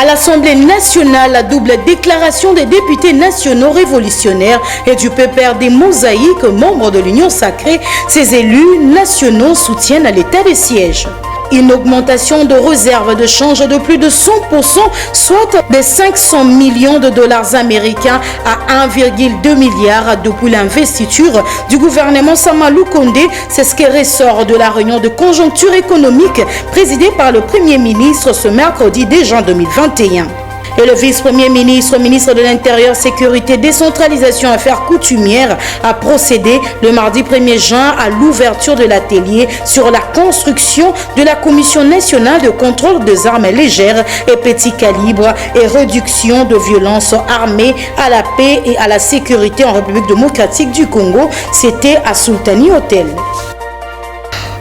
À l'Assemblée nationale, la double déclaration des députés nationaux révolutionnaires et du PPRD Mosaïque, membres de l'Union sacrée, ces élus nationaux soutiennent l'État des sièges. Une augmentation de réserve de change de plus de 100%, soit de 500 millions de dollars américains à 1,2 milliard depuis l'investiture du gouvernement Samalou Kondé. C'est ce qui ressort de la réunion de conjoncture économique présidée par le Premier ministre ce mercredi 10 juin 2021. Et le vice-premier ministre, ministre de l'Intérieur, Sécurité, Décentralisation, Affaires coutumières, a procédé le mardi 1er juin à l'ouverture de l'atelier sur la construction de la Commission nationale de contrôle des armes légères et petits calibres et réduction de violences armées à la paix et à la sécurité en République démocratique du Congo. C'était à Sultani Hotel.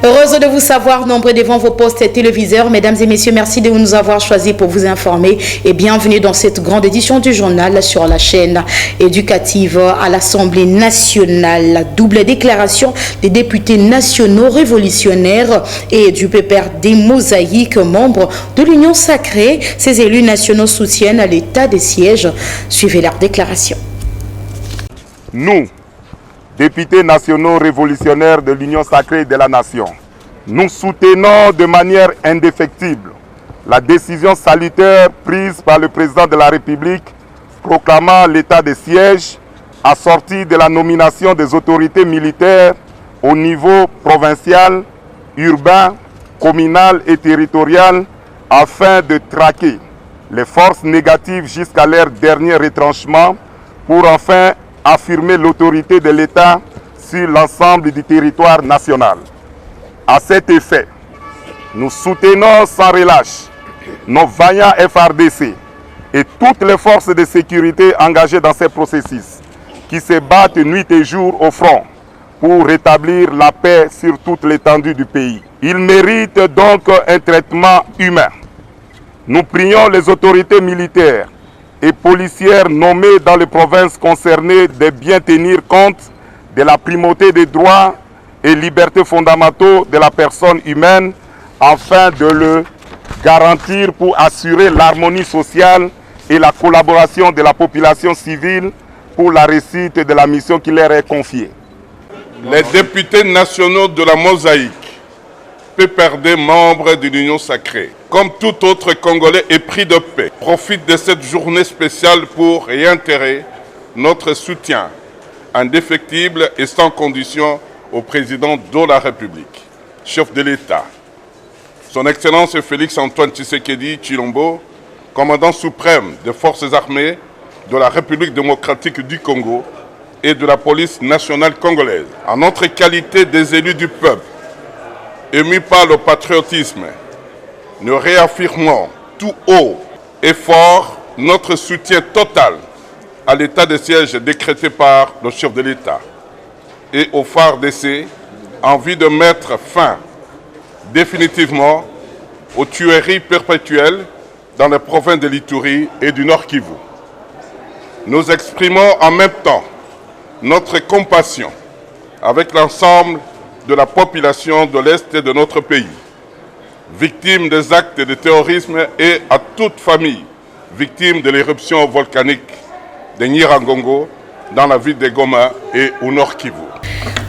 Heureuse de vous savoir, nombreux devant vos postes téléviseurs. Mesdames et messieurs, merci de nous avoir choisis pour vous informer et bienvenue dans cette grande édition du journal sur la chaîne éducative à l'Assemblée nationale. La double déclaration des députés nationaux révolutionnaires et du PPRD Mosaïque, membres de l'Union sacrée. Ces élus nationaux soutiennent l'État des sièges. Suivez leur déclaration. Nous, députés nationaux révolutionnaires de l'Union sacrée de la nation, nous soutenons de manière indéfectible la décision salutaire prise par le président de la République proclamant l'état des sièges assorti de la nomination des autorités militaires au niveau provincial, urbain, communal et territorial afin de traquer les forces négatives jusqu'à leur dernier retranchement pour enfin affirmer l'autorité de l'État sur l'ensemble du territoire national. À cet effet, nous soutenons sans relâche nos vaillants FRDC et toutes les forces de sécurité engagées dans ces processus qui se battent nuit et jour au front pour rétablir la paix sur toute l'étendue du pays. Ils méritent donc un traitement humain. Nous prions les autorités militaires et policières nommées dans les provinces concernées de bien tenir compte de la primauté des droits et libertés fondamentaux de la personne humaine afin de le garantir pour assurer l'harmonie sociale et la collaboration de la population civile pour la réussite de la mission qui leur est confiée. Les députés nationaux de la Mosaïque, PPRD membres de l'Union sacrée, comme tout autre Congolais épris de paix, profitent de cette journée spéciale pour réitérer notre soutien indéfectible et sans condition au président de la République, chef de l'État, son Excellence Félix Antoine Tshisekedi Tshilombo, commandant suprême des forces armées de la République démocratique du Congo et de la police nationale congolaise. En notre qualité des élus du peuple, émus par le patriotisme, nous réaffirmons tout haut et fort notre soutien total à l'état de siège décrété par le chef de l'État et au FARDC en vue de mettre fin définitivement aux tueries perpétuelles dans les provinces de l'Ituri et du Nord Kivu. Nous exprimons en même temps notre compassion avec l'ensemble de la population de l'Est de notre pays, victime des actes de terrorisme, et à toute famille victime de l'éruption volcanique de Nyiragongo dans la ville de Goma et au Nord Kivu.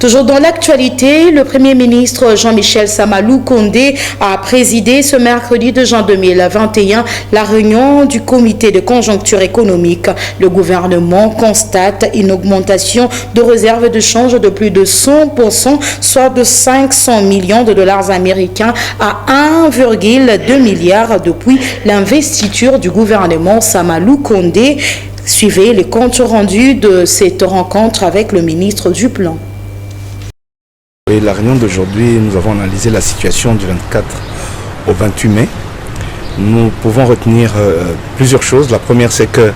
Toujours dans l'actualité, le Premier ministre Jean-Michel Samalou Kondé a présidé ce mercredi 2 juin 2021 la réunion du comité de conjoncture économique. Le gouvernement constate une augmentation de réserve de change de plus de 100%, soit de 500 millions de dollars américains à 1,2 milliard depuis l'investiture du gouvernement Samalou Kondé. Suivez les comptes rendus de cette rencontre avec le ministre du Plan. Et la réunion d'aujourd'hui, nous avons analysé la situation du 24 au 28 mai. Nous pouvons retenir plusieurs choses. La première, c'est que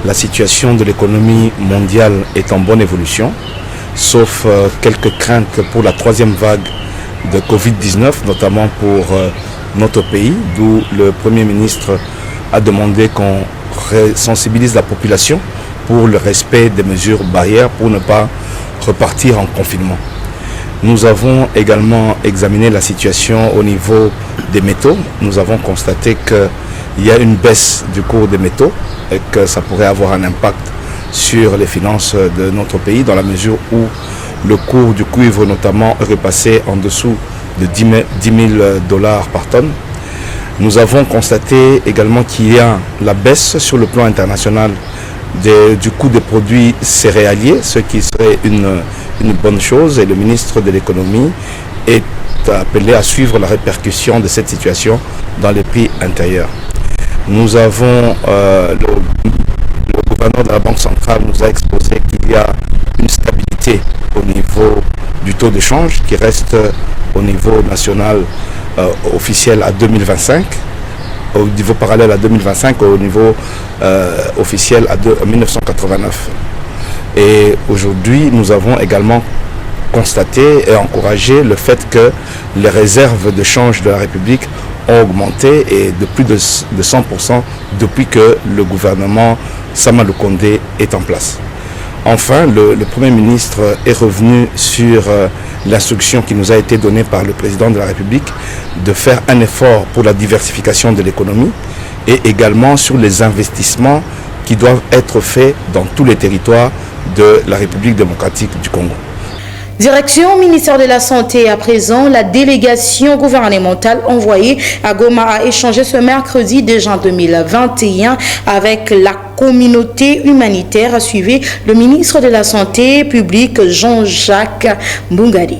la situation de l'économie mondiale est en bonne évolution, sauf quelques craintes pour la troisième vague de Covid-19, notamment pour notre pays, d'où le Premier ministre a demandé qu'on sensibilise la population pour le respect des mesures barrières pour ne pas repartir en confinement. Nous avons également examiné la situation au niveau des métaux. Nous avons constaté que il y a une baisse du cours des métaux et que ça pourrait avoir un impact sur les finances de notre pays dans la mesure où le cours du cuivre notamment est repassé en dessous de 10 000 $ par tonne. Nous avons constaté également qu'il y a la baisse sur le plan international du coût des produits céréaliers, ce qui serait une bonne chose, et le ministre de l'économie est appelé à suivre la répercussion de cette situation dans les prix intérieurs. Nous avons, le gouverneur de la Banque centrale nous a exposé qu'il y a une stabilité au niveau du taux de change qui reste au niveau national officiel à 2025, au niveau parallèle à 2025, au niveau officiel à 1989. Et aujourd'hui, nous avons également constaté et encouragé le fait que les réserves de change de la République ont augmenté et de plus de 100% depuis que le gouvernement Sama Lukonde est en place. Enfin, le Premier ministre est revenu sur l'instruction qui nous a été donnée par le président de la République de faire un effort pour la diversification de l'économie et également sur les investissements qui doivent être faits dans tous les territoires de la République démocratique du Congo. Direction ministère de la Santé à présent, la délégation gouvernementale envoyée à Goma a échangé ce mercredi 2 juin 2021 avec la communauté humanitaire, a suivi le ministre de la Santé publique Jean-Jacques Mbungadi.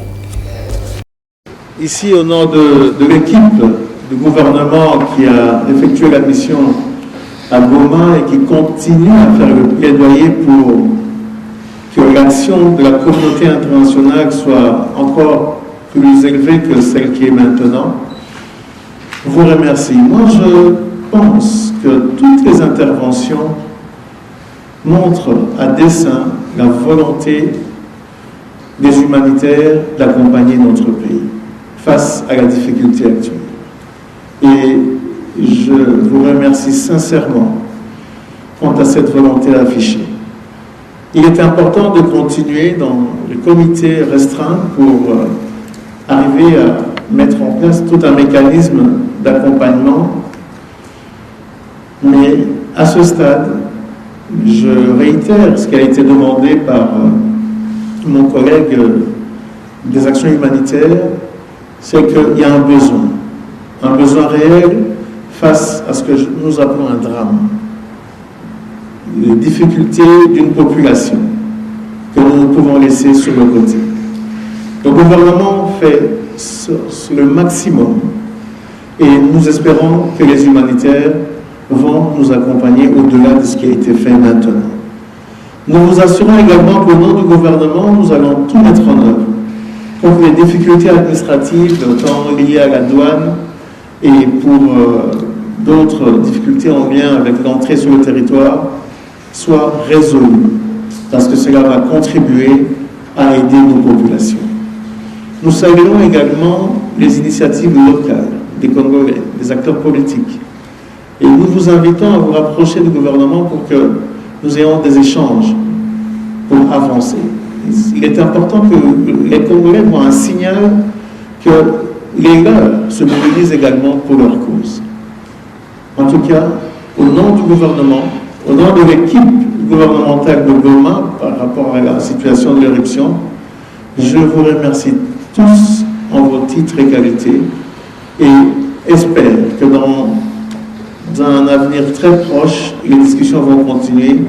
Ici, au nom de l'équipe du gouvernement qui a effectué la mission à Goma et qui continue à faire le plaidoyer pour que l'action de la communauté internationale soit encore plus élevée que celle qui est maintenant, vous remercie. Moi, je pense que toutes les interventions montrent à dessein la volonté des humanitaires d'accompagner notre pays face à la difficulté actuelle. Et je vous remercie sincèrement quant à cette volonté affichée. Il est important de continuer dans le comité restreint pour arriver à mettre en place tout un mécanisme d'accompagnement. Mais à ce stade, je réitère ce qui a été demandé par mon collègue des actions humanitaires, c'est qu'il y a un besoin réel face à ce que nous appelons un drame. Les difficultés d'une population que nous ne pouvons laisser sur le côté. Le gouvernement fait le maximum et nous espérons que les humanitaires vont nous accompagner au-delà de ce qui a été fait maintenant. Nous vous assurons également qu'au nom du gouvernement, nous allons tout mettre en œuvre pour que les difficultés administratives, tant liées à la douane et pour d'autres difficultés en lien avec l'entrée sur le territoire, soit résolu, parce que cela va contribuer à aider nos populations. Nous saluons également les initiatives locales des Congolais, des acteurs politiques. Et nous vous invitons à vous rapprocher du gouvernement pour que nous ayons des échanges pour avancer. Il est important que les Congolais voient un signal que les leurs se mobilisent également pour leur cause. En tout cas, au nom du gouvernement, au nom de l'équipe gouvernementale de Goma par rapport à la situation de l'éruption, je vous remercie tous en vos titres et qualités et espère que dans un avenir très proche, les discussions vont continuer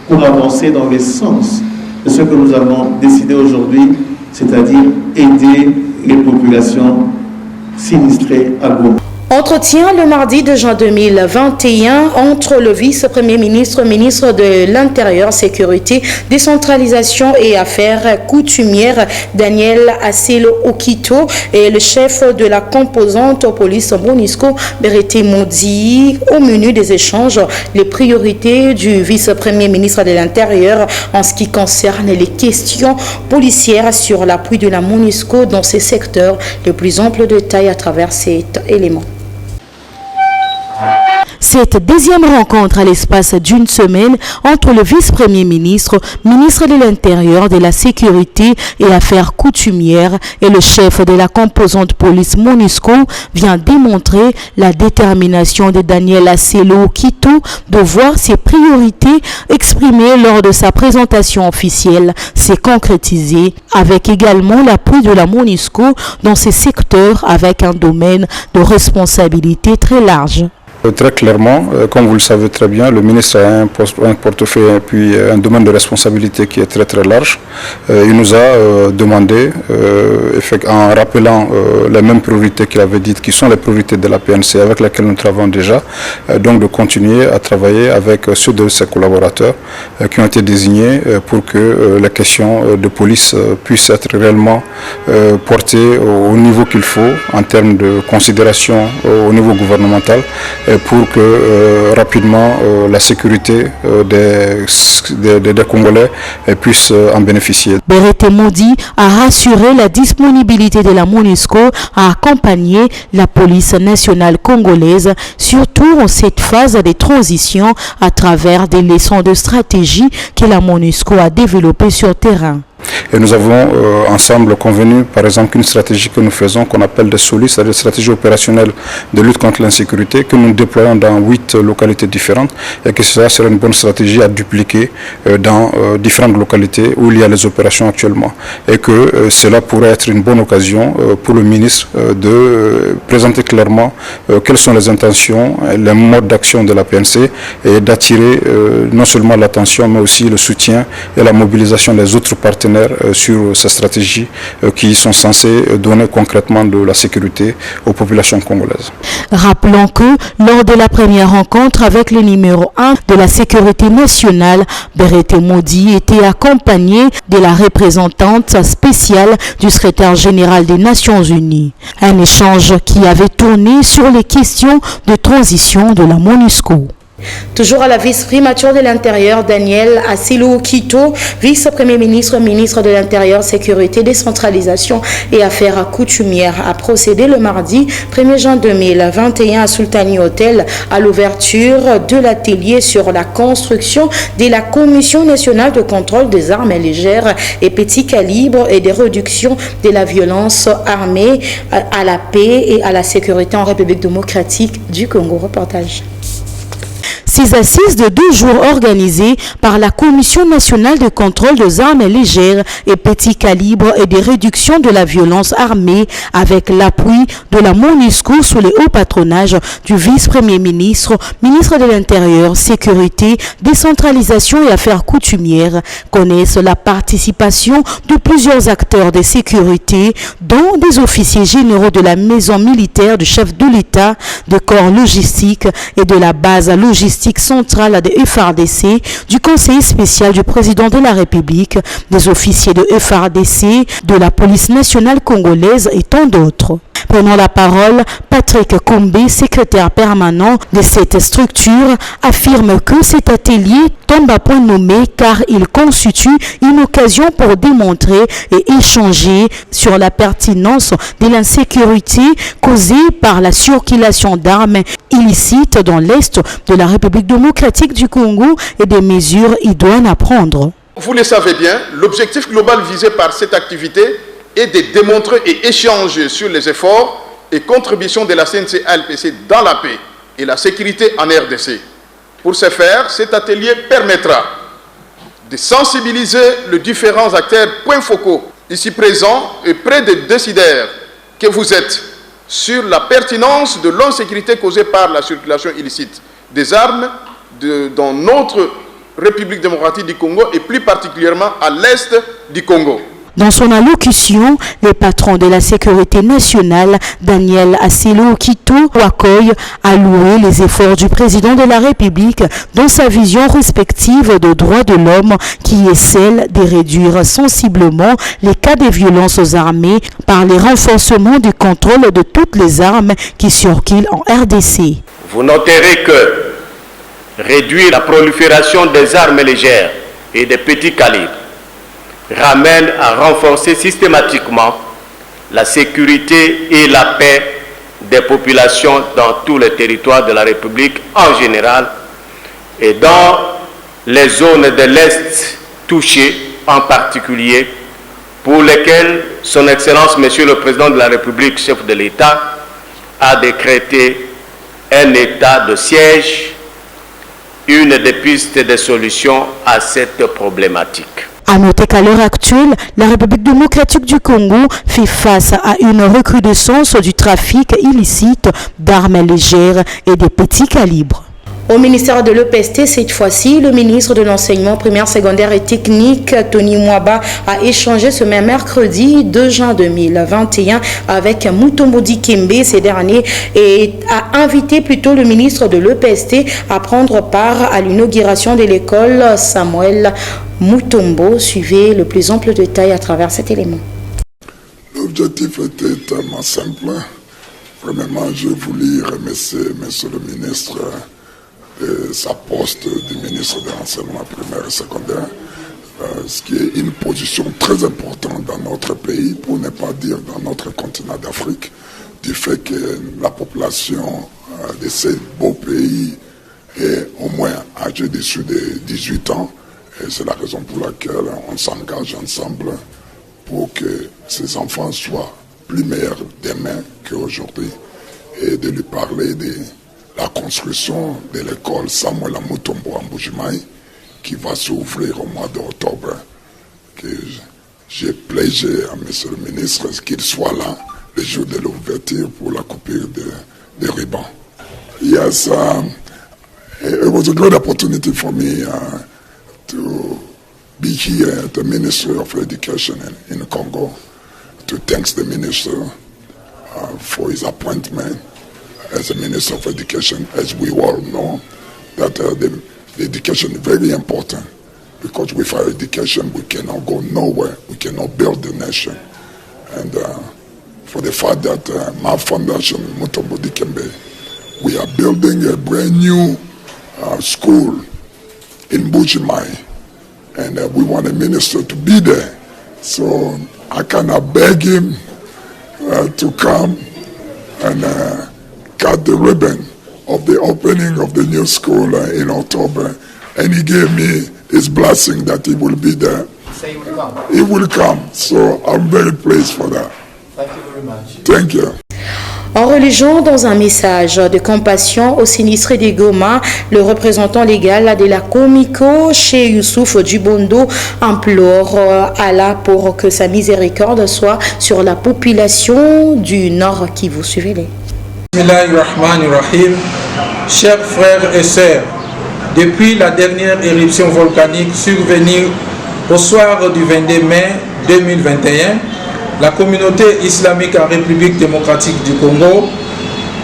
pour avancer dans le sens de ce que nous avons décidé aujourd'hui, c'est-à-dire aider les populations sinistrées à Goma. Entretien le mardi 2 juin 2021 entre le vice-premier ministre, ministre de l'Intérieur, Sécurité, Décentralisation et Affaires coutumières Daniel Asilo Okito et le chef de la composante police Monisco Berete Modi. Au menu des échanges, les priorités du vice-premier ministre de l'Intérieur en ce qui concerne les questions policières sur l'appui de la Monisco dans ces secteurs. Le plus ample détail à travers cet élément. Cette deuxième rencontre à l'espace d'une semaine entre le vice-premier ministre, ministre de l'Intérieur, de la Sécurité et Affaires coutumières et le chef de la composante police MONUSCO vient démontrer la détermination de Daniel Aselo Kito de voir ses priorités exprimées lors de sa présentation officielle s'est concrétisée avec également l'appui de la MONUSCO dans ces secteurs avec un domaine de responsabilité très large. Très clairement, comme vous le savez très bien, le ministre a un portefeuille et puis un domaine de responsabilité qui est très très large. Il nous a demandé, en rappelant les mêmes priorités qu'il avait dites, qui sont les priorités de la PNC avec lesquelles nous travaillons déjà, donc de continuer à travailler avec ceux de ses collaborateurs qui ont été désignés pour que les questions de police puissent être réellement portées au niveau qu'il faut en termes de considération au niveau gouvernemental, pour que rapidement la sécurité des Congolais puisse en bénéficier. Berete Modi a rassuré la disponibilité de la MONUSCO à accompagner la police nationale congolaise, surtout en cette phase de transition à travers des leçons de stratégie que la MONUSCO a développées sur terrain. Et nous avons ensemble convenu, par exemple, qu'une stratégie que nous faisons, qu'on appelle des SOLI, c'est-à-dire stratégie opérationnelle de lutte contre l'insécurité, que nous déployons dans 8 localités différentes, et que cela serait une bonne stratégie à dupliquer dans différentes localités où il y a les opérations actuellement. Et que cela pourrait être une bonne occasion pour le ministre de présenter clairement quelles sont les intentions, les modes d'action de la PNC, et d'attirer non seulement l'attention, mais aussi le soutien et la mobilisation des autres partenaires sur ces stratégies qui sont censées donner concrètement de la sécurité aux populations congolaises. Rappelons que lors de la première rencontre avec le numéro 1 de la sécurité nationale, Berete Modi était accompagné de la représentante spéciale du secrétaire général des Nations Unies. Un échange qui avait tourné sur les questions de transition de la MONUSCO. Toujours à la vice-primature de l'Intérieur, Daniel Aselo Kito, vice-premier ministre, ministre de l'Intérieur, Sécurité, Décentralisation et Affaires coutumières, a procédé le mardi 1er juin 2021 à Sultani Hotel à l'ouverture de l'atelier sur la construction de la Commission nationale de contrôle des armes légères et petits calibres et des réductions de la violence armée à la paix et à la sécurité en République démocratique du Congo. Reportage. Ces assises de 2 jours organisées par la Commission nationale de contrôle des armes légères et petits calibres et des réductions de la violence armée avec l'appui de la MONUSCO sous le haut patronage du vice-premier ministre, ministre de l'Intérieur, Sécurité, Décentralisation et Affaires coutumières connaissent la participation de plusieurs acteurs de sécurité, dont des officiers généraux de la maison militaire du chef de l'État, des corps logistiques et de la base logistique centrale de FARDC, du conseiller spécial du président de la République, des officiers de FARDC, de la police nationale congolaise et tant d'autres. Prenant la parole, Patrick Kombe, secrétaire permanent de cette structure, affirme que cet atelier tombe à point nommé car il constitue une occasion pour démontrer et échanger sur la pertinence de l'insécurité causée par la circulation d'armes illicites dans l'Est de la République démocratique du Congo et des mesures idoines à prendre. Vous le savez bien, l'objectif global visé par cette activité est de démontrer et échanger sur les efforts et contributions de la CNC-ALPC dans la paix et la sécurité en RDC. Pour ce faire, cet atelier permettra de sensibiliser les différents acteurs points focaux ici présents et près des décideurs que vous êtes sur la pertinence de l'insécurité causée par la circulation illicite des armes dans notre République démocratique du Congo et plus particulièrement à l'est du Congo. Dans son allocution, le patron de la sécurité nationale, Daniel Aselo Kito Wakoy, a loué les efforts du président de la République dans sa vision respective des droits de l'homme qui est celle de réduire sensiblement les cas de violences armées par le renforcement du contrôle de toutes les armes qui circulent en RDC. Vous noterez que réduire la prolifération des armes légères et des petits calibres ramène à renforcer systématiquement la sécurité et la paix des populations dans tous les territoires de la République en général et dans les zones de l'Est touchées en particulier, pour lesquelles Son Excellence, Monsieur le Président de la République, chef de l'État, a décrété un état de siège, une des pistes de solution à cette problématique. À noter qu'à l'heure actuelle, la République démocratique du Congo fait face à une recrudescence du trafic illicite d'armes légères et de petits calibres. Au ministère de l'EPST, cette fois-ci, le ministre de l'Enseignement primaire, secondaire et technique, Tony Mwaba, a échangé ce même mercredi 2 juin 2021 avec Mutombo Dikembe ces derniers et a invité plutôt le ministre de l'EPST à prendre part à l'inauguration de l'école Samuel Mutombo. Suivez le plus ample détail à travers cet élément. L'objectif était tellement simple. Premièrement, je voulais remercier Monsieur le ministre de sa poste du ministre de l'Enseignement primaire et secondaire, ce qui est une position très importante dans notre pays, pour ne pas dire dans notre continent d'Afrique, du fait que la population de ces beaux pays est au moins âgée dessus de 18 ans. Et c'est la raison pour laquelle on s'engage ensemble pour que ces enfants soient plus meilleurs demain qu'aujourd'hui, et de lui parler de la construction de l'école Samuel Mutombo en Mbuji-Mayi qui va s'ouvrir au mois d'octobre. J'ai plaidé à Monsieur le ministre qu'il soit là le jour de l'ouverture pour la coupure des rubans. Yes, it was a great opportunity for me to be here at the Ministry of Education in Congo, to thank the minister for his appointment as a Minister of Education. As we all know, that the education is very important, because without education we cannot go nowhere, we cannot build the nation. And for the fact that my foundation, Mutombo Dikembe, we are building a brand new school in Mbuji-Mayi, and we want a minister to be there. So I cannot beg him to come and cut the ribbon of the opening of the new school in October, and he gave me his blessing that he will be there. So he will come? He will come, so I'm very pleased for that. Thank you very much. Thank you. En religeant dans un message de compassion aux sinistrés des Goma, le représentant légal de la Comico, chez Youssouf Dubondo, implore Allah pour que sa miséricorde soit sur la population du Nord Kivu. Suivez-les. Bismillahirrahmanirrahim. Chers frères et sœurs, depuis la dernière éruption volcanique survenue au soir du 22 mai 2021, la communauté islamique en République démocratique du Congo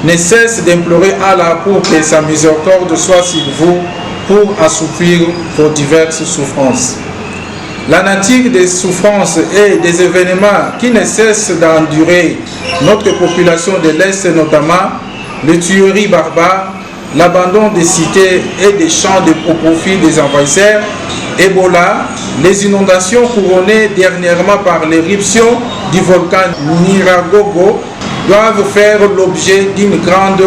ne cesse d'implorer Allah pour que sa miséricorde soit sur vous pour assouplir vos diverses souffrances. La nature des souffrances et des événements qui ne cessent d'endurer notre population de l'Est, notamment les tueries barbares, l'abandon des cités et des champs au profit des envahisseurs, Ebola, les inondations couronnées dernièrement par l'éruption du volcan Nyiragongo doivent faire l'objet d'une grande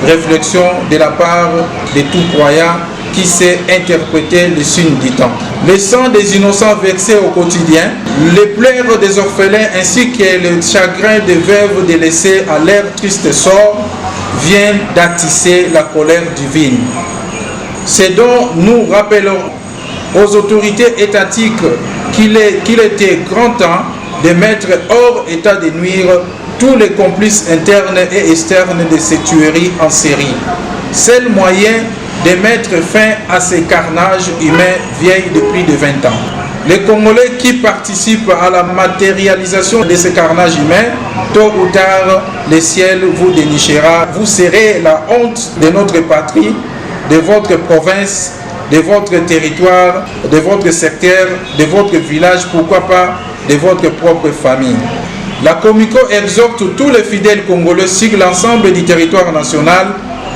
réflexion de la part de tout croyant qui sait interpréter les signes du temps. Le sang des innocents vexés au quotidien, les pleurs des orphelins ainsi que le chagrin des veuves délaissées à leur triste sort viennent d'attiser la colère divine. C'est donc nous rappelons aux autorités étatiques qu'il était grand temps de mettre hors état de nuire tous les complices internes et externes de ces tueries en série. Seul moyen de mettre fin à ces carnages humains vieilles depuis de 20 ans. Les Congolais qui participent à la matérialisation de ces carnages humains, tôt ou tard, le ciel vous dénichera. Vous serez la honte de notre patrie, de votre province, de votre territoire, de votre secteur, de votre village, pourquoi pas de votre propre famille. La Comico exhorte tous les fidèles congolais sur l'ensemble du territoire national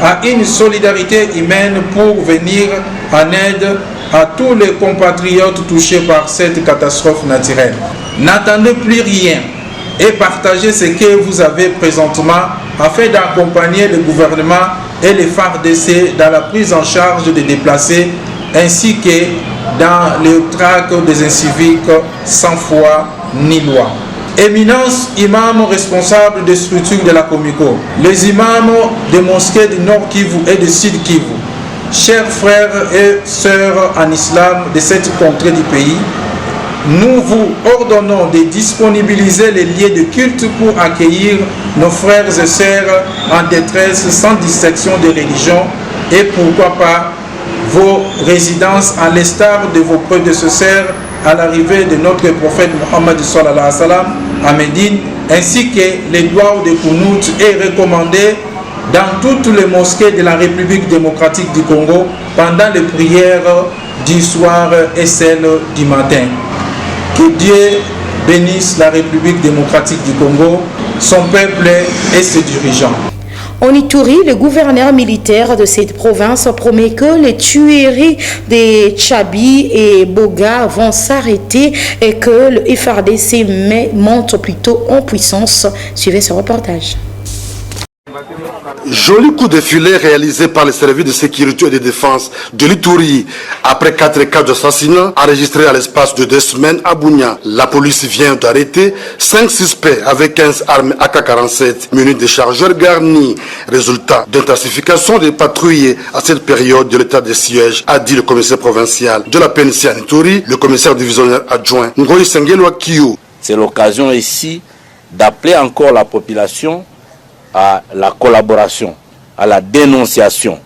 à une solidarité humaine pour venir en aide à tous les compatriotes touchés par cette catastrophe naturelle. N'attendez plus rien. et partagez ce que vous avez présentement afin d'accompagner le gouvernement et les FARDC dans la prise en charge des déplacés ainsi que dans le traque des inciviques sans foi ni loi. Éminence imam responsable des structures de la Comico, les imams des mosquées du Nord Kivu et du Sud Kivu, chers frères et sœurs en islam de cette contrée du pays, nous vous ordonnons de disponibiliser les lieux de culte pour accueillir nos frères et sœurs en détresse sans distinction de religion et pourquoi pas vos résidences à l'instar de vos prédécesseurs à l'arrivée de notre prophète Mohammed sallallahu alayhi wa sallam à Médine, ainsi que les doigts de Kounout est recommandé dans toutes les mosquées de la République démocratique du Congo pendant les prières du soir et celles du matin. Que Dieu bénisse la République démocratique du Congo, son peuple et ses dirigeants. En Ituri, le gouverneur militaire de cette province promet que les tueries des Tchabi et Boga vont s'arrêter et que le FARDC monte plutôt en puissance. Suivez ce reportage. Joli coup de filet réalisé par les services de sécurité et de défense de l'Ituri. Après 4 cas d'assassinat enregistrés à l'espace de 2 semaines à Bunia, la police vient d'arrêter 5 suspects avec 15 armes AK-47 munis de chargeurs garnis. Résultat d'intensification des patrouilles à cette période de l'état de siège, a dit le commissaire provincial de la PNC à Ituri, le commissaire divisionnaire adjoint Ngoyi Sengelwa Kiyo. C'est l'occasion ici d'appeler encore la population à la collaboration, à la dénonciation,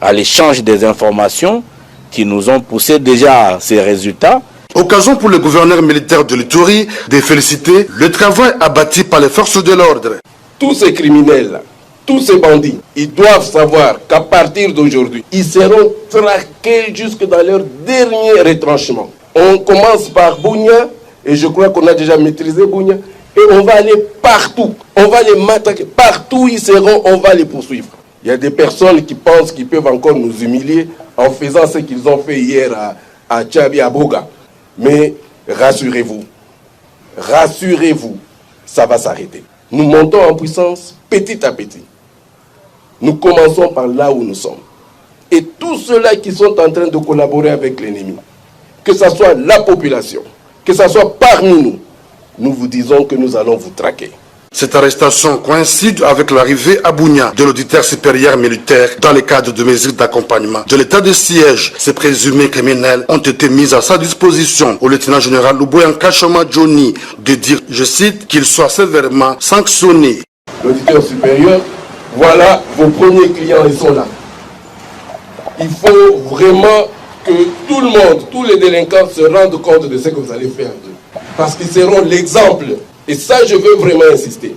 à l'échange des informations qui nous ont poussé déjà à ces résultats. Occasion pour le gouverneur militaire de l'Ituri de féliciter le travail abattu par les forces de l'ordre. Tous ces criminels, tous ces bandits, ils doivent savoir qu'à partir d'aujourd'hui, ils seront traqués jusque dans leur dernier retranchement. On commence par Bunia, et je crois qu'on a déjà maîtrisé Bunia, et on va aller partout, on va les matraquer, partout où ils seront, on va les poursuivre. Il y a des personnes qui pensent qu'ils peuvent encore nous humilier en faisant ce qu'ils ont fait hier à Tchabi, à Boga. Mais rassurez-vous, ça va s'arrêter. Nous montons en puissance petit à petit. Nous commençons par là où nous sommes. Et tous ceux-là qui sont en train de collaborer avec l'ennemi, que ce soit la population, que ce soit parmi nous, nous vous disons que nous allons vous traquer. Cette arrestation coïncide avec l'arrivée à Bunia de l'auditeur supérieur militaire dans le cadre de mesures d'accompagnement de l'état de siège. Ces présumés criminels ont été mis à sa disposition au lieutenant-général Luboyan Kachoma Johnny de dire, je cite, qu'il soit sévèrement sanctionné. L'auditeur supérieur, voilà vos premiers clients, ils sont là. Il faut vraiment que tout le monde, tous les délinquants se rendent compte de ce que vous allez faire. Parce qu'ils seront l'exemple. Et ça, je veux vraiment insister.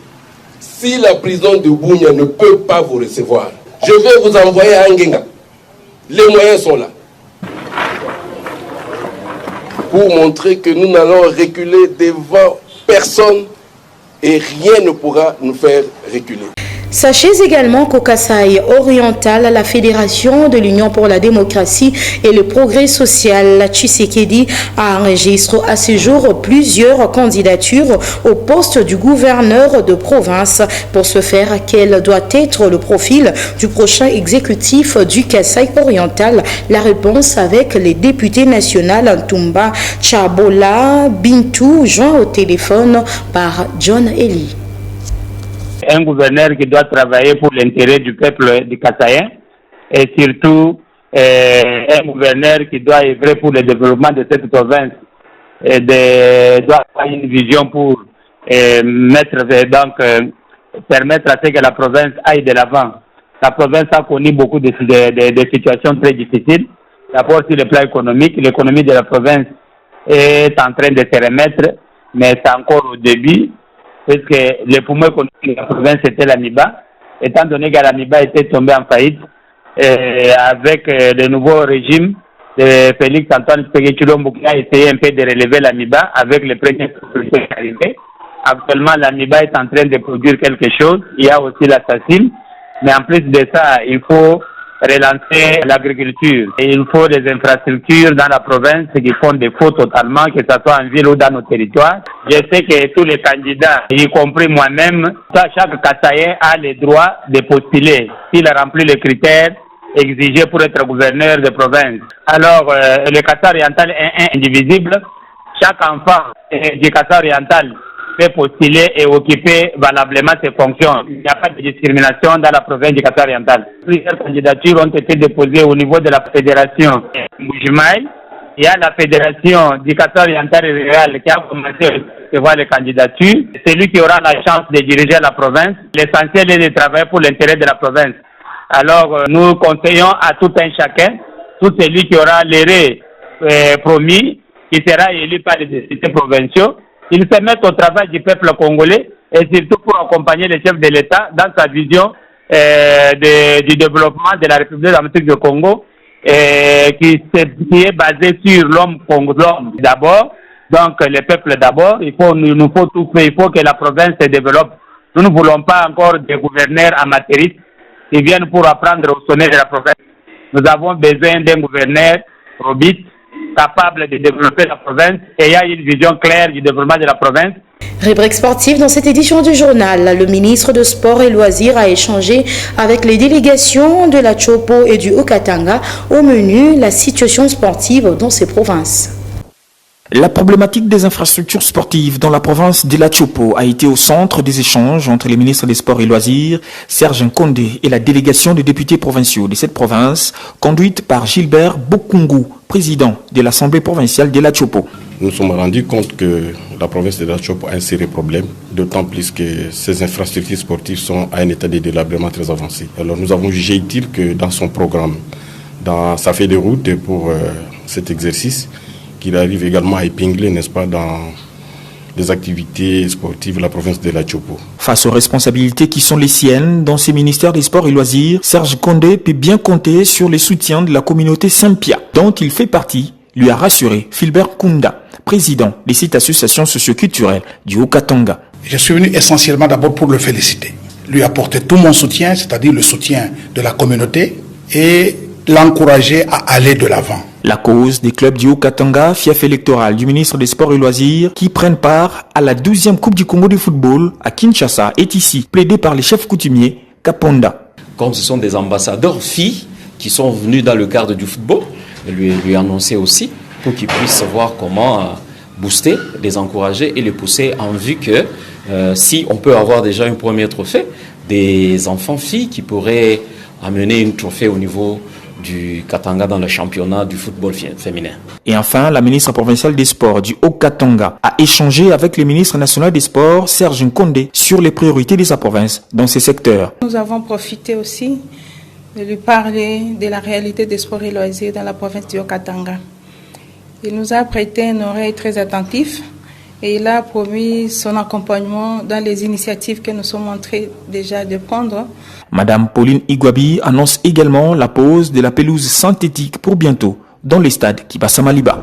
Si la prison de Bunia ne peut pas vous recevoir, je vais vous envoyer à Ngenga. Les moyens sont là. Pour montrer que nous n'allons reculer devant personne et rien ne pourra nous faire reculer. Sachez également qu'au Kasaï oriental, la Fédération de l'Union pour la démocratie et le progrès social, la Tshisekedi, enregistre à ce jour plusieurs candidatures au poste du gouverneur de province. Pour ce faire, quel doit être le profil du prochain exécutif du Kasaï oriental? La réponse avec les députés nationaux Ntumba Chabola Bintou, joint au téléphone par John Eli. Un gouverneur qui doit travailler pour l'intérêt du peuple du Kasaïen et surtout un gouverneur qui doit œuvrer pour le développement de cette province et doit avoir une vision pour permettre à ce que la province aille de l'avant. La province a connu beaucoup de situations très difficiles. D'abord sur le plan économique, l'économie de la province est en train de se remettre, mais c'est encore au début. Puisque le poumon économique de la province était l'AMIBA, étant donné que l'AMIBA était tombée en faillite, avec le nouveau régime de Félix Antoine Tshisekedi Tshilombo qui a essayé un peu de relever l'AMIBA avec le premier qui est arrivé. Actuellement, l'AMIBA est en train de produire quelque chose. Il y a aussi l'assassin. Mais en plus de ça, il faut relancer l'agriculture. Et il faut des infrastructures dans la province qui font défaut totalement, que ce soit en ville ou dans nos territoires. Je sais que tous les candidats, y compris moi-même, chaque Kassaïen a le droit de postuler s'il remplit les critères exigés pour être gouverneur de province. Alors, le Kassai oriental est indivisible. Chaque enfant du Kassai oriental peut postuler et occuper valablement ses fonctions. Il n'y a pas de discrimination dans la province du Kassai oriental. Plusieurs candidatures ont été déposées au niveau de la fédération Moujimaï. Il y a la fédération du Kassai oriental rural qui a commencé à recevoir les candidatures. C'est lui qui aura la chance de diriger la province. L'essentiel est de travailler pour l'intérêt de la province. Alors, nous conseillons à tout un chacun, tout celui qui aura l'éré promis, qui sera élu par les députés provinciaux, il se met au travail du peuple congolais et surtout pour accompagner le chef de l'État dans sa vision du développement de la République démocratique du Congo qui est basée sur l'homme d'abord, donc le peuple d'abord. Il nous faut tout faire, il faut que la province se développe. Nous ne voulons pas encore des gouverneurs amateuristes qui viennent pour apprendre au sommet de la province. Nous avons besoin d'un gouverneur robuste, capable de développer la province et il y a une vision claire du développement de la province. Rubrique sportive, dans cette édition du journal, le ministre de Sport et Loisirs a échangé avec les délégations de la Chopo et du Haut-Katanga. Au menu, la situation sportive dans ces provinces. La problématique des infrastructures sportives dans la province de la Chopo a été au centre des échanges entre les ministres des Sports et Loisirs, Serge Nkondé, et la délégation des députés provinciaux de cette province, conduite par Gilbert Bokungu, président de l'Assemblée provinciale de la Chopo. Nous nous sommes rendus compte que la province de la Chopo a un sérieux problème, d'autant plus que ces infrastructures sportives sont à un état de délabrement très avancé. Alors nous avons jugé utile que dans son programme, dans sa feuille de route pour cet exercice, qu'il arrive également à épingler, n'est-ce pas, dans les activités sportives de la province de la Chopo. Face aux responsabilités qui sont les siennes dans ces ministères des Sports et Loisirs, Serge Nkondé peut bien compter sur le soutien de la communauté Saint-Pia, dont il fait partie, lui a rassuré Philbert Kunda, président de cette association socioculturelle du Haut-Katanga. Je suis venu essentiellement d'abord pour le féliciter, lui apporter tout mon soutien, c'est-à-dire le soutien de la communauté, et l'encourager à aller de l'avant. La cause des clubs du Haut-Katanga, fief électoral du ministre des Sports et Loisirs, qui prennent part à la 12e Coupe du Congo de football à Kinshasa, est ici plaidée par les chefs coutumiers Kaponda. Comme ce sont des ambassadeurs filles qui sont venus dans le cadre du football, lui annoncer aussi pour qu'ils puissent voir comment booster, les encourager et les pousser en vue que si on peut avoir déjà un premier trophée, des enfants filles qui pourraient amener une trophée au niveau du Katanga dans le championnat du football féminin. Et enfin, la ministre provinciale des Sports du Haut-Katanga a échangé avec le ministre national des Sports, Serge Nkondé, sur les priorités de sa province dans ces secteurs. Nous avons profité aussi de lui parler de la réalité des sports et loisirs dans la province du Haut-Katanga. Il nous a prêté une oreille très attentive et il a promis son accompagnement dans les initiatives que nous sommes en train déjà de prendre. Madame Pauline Igwabi annonce également la pose de la pelouse synthétique pour bientôt dans le stade Kibasa-Maliba.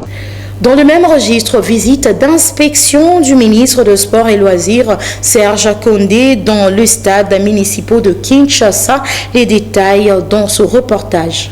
Dans le même registre, visite d'inspection du ministre de Sport et Loisirs, Serge Nkondé, dans le stade municipal de Kinshasa. Les détails dans ce reportage.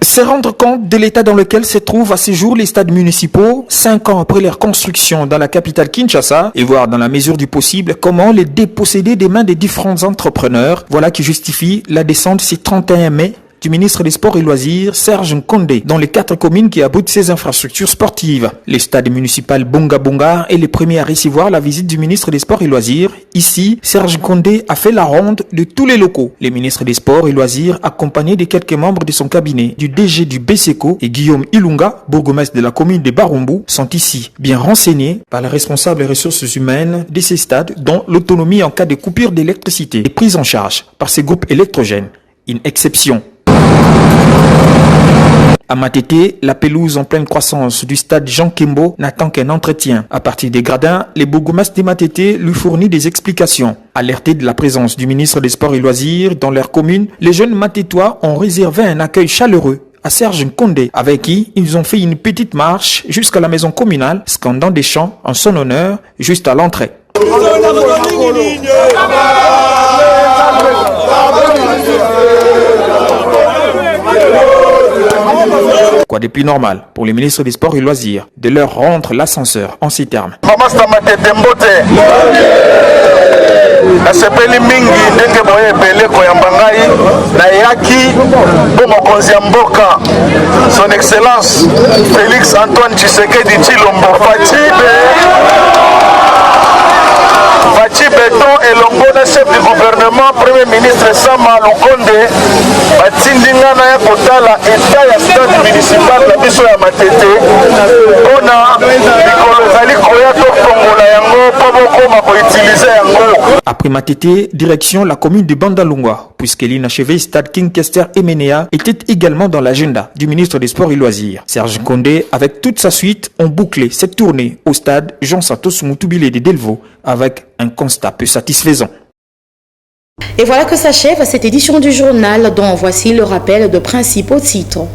Se rendre compte de l'état dans lequel se trouvent à ce jour les stades municipaux, 5 ans après leur construction dans la capitale Kinshasa, et voir dans la mesure du possible comment les déposséder des mains des différents entrepreneurs. Voilà qui justifie la descente ce 31 mai du ministre des Sports et Loisirs, Serge Nkondé, dans les 4 communes qui abritent ces infrastructures sportives. Le stade municipal Bonga Bonga est le premier à recevoir la visite du ministre des Sports et Loisirs. Ici, Serge Nkondé a fait la ronde de tous les locaux. Le ministre des Sports et Loisirs, accompagné de quelques membres de son cabinet, du DG du BSECO et Guillaume Ilunga, bourgmestre de la commune de Barumbu, sont ici bien renseignés par les responsables ressources humaines de ces stades, dont l'autonomie en cas de coupure d'électricité est prise en charge par ces groupes électrogènes. Une exception. À Matete, la pelouse en pleine croissance du stade Jean Kembo n'attend qu'un entretien. À partir des gradins, les bourgmestres de Matete lui fournissent des explications. Alertés de la présence du ministre des Sports et Loisirs dans leur commune, les jeunes Matetois ont réservé un accueil chaleureux à Serge Nkondé, avec qui ils ont fait une petite marche jusqu'à la maison communale, scandant des chants en son honneur juste à l'entrée. Quoi de plus normal pour le ministre des Sports et Loisirs de leur rendre l'ascenseur en ces termes. nasepeli mingi ndenge boye ebele koyamba ngai nayaki mpo mokonzi ya mboka son excellence Félix Antoine Tshisekedi Tshilombo Faci Beton elongo na chef du gouvernement premier ministre Sama Lukonde batindi nga na ya kotala eta ya stade municipal na biso ya Matete mpona mikolo ezali koya tofongola yango mpo bokoma koutilize yango. Après Matete, direction la commune de Bandalungwa, puisque l'inachevé stade King Kester Emenea était également dans l'agenda du ministre des Sports et Loisirs. Serge Condé, avec toute sa suite, ont bouclé cette tournée au stade Jean Santos Moutoubile de Delvaux avec un constat peu satisfaisant. Et voilà que s'achève cette édition du journal dont voici le rappel de principaux titres.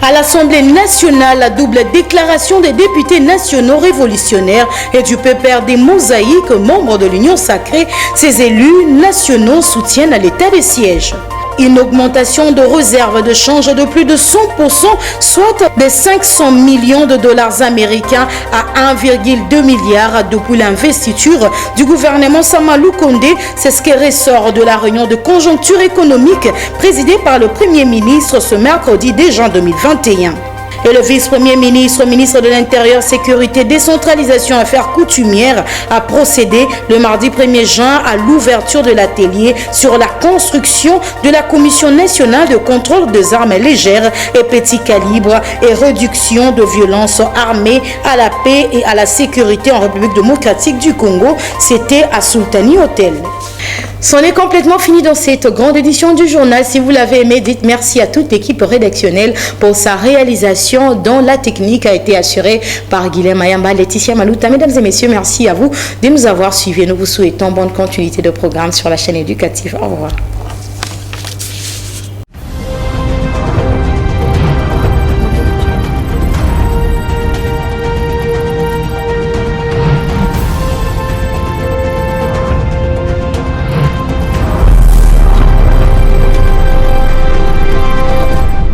À l'Assemblée nationale, la double déclaration des députés nationaux révolutionnaires et du PPR des Mosaïques, membres de l'Union sacrée, ces élus nationaux soutiennent à l'état des sièges. Une augmentation de réserve de change de plus de 100%, soit de 500 millions de dollars américains à 1,2 milliard depuis l'investiture du gouvernement Sama Lukonde. C'est ce qui ressort de la réunion de conjoncture économique présidée par le Premier ministre ce mercredi 2 juin 2021. Et le vice-premier ministre, ministre de l'Intérieur, Sécurité, Décentralisation, Affaires coutumières, a procédé le mardi 1er juin à l'ouverture de l'atelier sur la construction de la Commission nationale de contrôle des armes légères et petits calibres et réduction de violences armées à la paix et à la sécurité en République démocratique du Congo. C'était à Sultani Hotel. C'en est complètement fini dans cette grande édition du journal. Si vous l'avez aimé, dites merci à toute l'équipe rédactionnelle pour sa réalisation dont la technique a été assurée par Guilhem Ayamba, Laetitia Malouta. Mesdames et messieurs, merci à vous de nous avoir suivis. Nous vous souhaitons bonne continuité de programme sur la chaîne éducative. Au revoir.